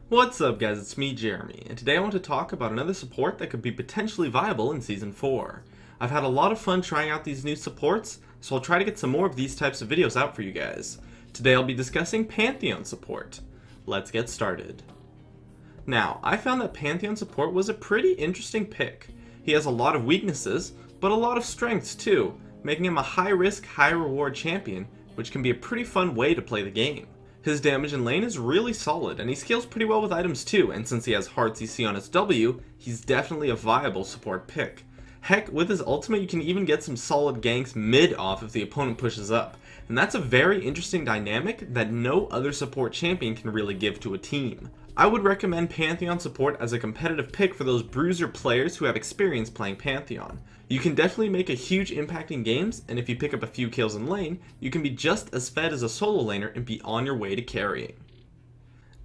What's up guys, it's me Jeremy, and today I want to talk about another support that could be potentially viable in Season 4. I've had a lot of fun trying out these new supports, so I'll try to get some more of these types of videos out for you guys. Today I'll be discussing Pantheon support. Let's get started. Now, I found that Pantheon support was a pretty interesting pick. He has a lot of weaknesses, but a lot of strengths too, making him a high risk, high reward champion, which can be a pretty fun way to play the game. His damage in lane is really solid, and he scales pretty well with items too, and since he has hard CC on his W, he's definitely a viable support pick. Heck, with his ultimate you can even get some solid ganks mid off if the opponent pushes up, and that's a very interesting dynamic that no other support champion can really give to a team. I would recommend Pantheon support as a competitive pick for those bruiser players who have experience playing Pantheon. You can definitely make a huge impact in games, and if you pick up a few kills in lane, you can be just as fed as a solo laner and be on your way to carrying.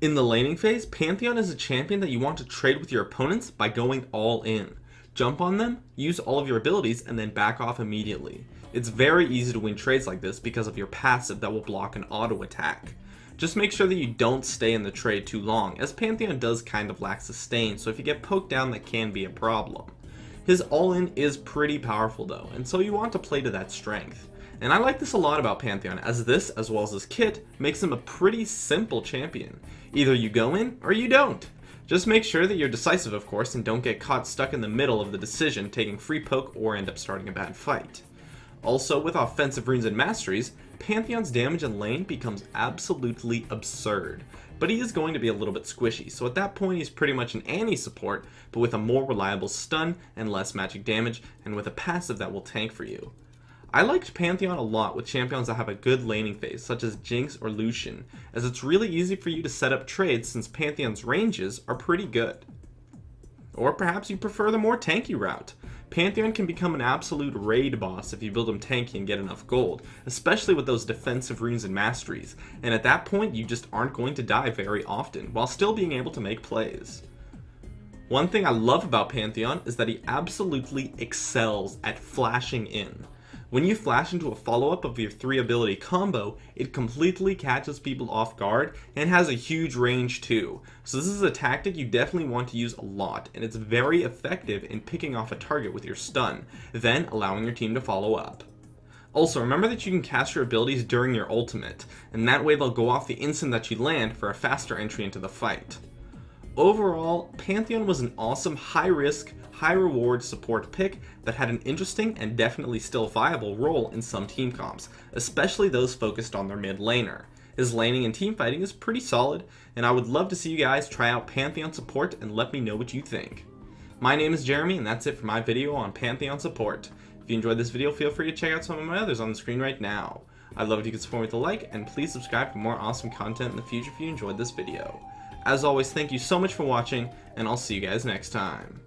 In the laning phase, Pantheon is a champion that you want to trade with your opponents by going all in. Jump on them, use all of your abilities, and then back off immediately. It's very easy to win trades like this because of your passive that will block an auto attack. Just make sure that you don't stay in the trade too long, as Pantheon does kind of lack sustain, so if you get poked down that can be a problem. His all-in is pretty powerful though, and so you want to play to that strength. And I like this a lot about Pantheon, as this, as well as his kit, makes him a pretty simple champion. Either you go in, or you don't. Just make sure that you're decisive of course, and don't get caught stuck in the middle of the decision, taking free poke or end up starting a bad fight. Also, with offensive runes and masteries, Pantheon's damage in lane becomes absolutely absurd. But he is going to be a little bit squishy, so at that point he's pretty much an Annie support, but with a more reliable stun and less magic damage, and with a passive that will tank for you. I liked Pantheon a lot with champions that have a good laning phase, such as Jinx or Lucian, as it's really easy for you to set up trades since Pantheon's ranges are pretty good. Or perhaps you prefer the more tanky route. Pantheon can become an absolute raid boss if you build him tanky and get enough gold, especially with those defensive runes and masteries, and at that point you just aren't going to die very often, while still being able to make plays. One thing I love about Pantheon is that he absolutely excels at flashing in. When you flash into a follow-up of your 3 ability combo, it completely catches people off guard and has a huge range too. So this is a tactic you definitely want to use a lot, and it's very effective in picking off a target with your stun, then allowing your team to follow up. Also, remember that you can cast your abilities during your ultimate, and that way they'll go off the instant that you land for a faster entry into the fight. Overall, Pantheon was an awesome high-risk, high-reward support pick that had an interesting and definitely still viable role in some team comps, especially those focused on their mid laner. His laning and team fighting is pretty solid, and I would love to see you guys try out Pantheon support and let me know what you think. My name is Jeremy, and that's it for my video on Pantheon support. If you enjoyed this video, feel free to check out some of my others on the screen right now. I'd love if you could support me with a like, and please subscribe for more awesome content in the future if you enjoyed this video. As always, thank you so much for watching, and I'll see you guys next time.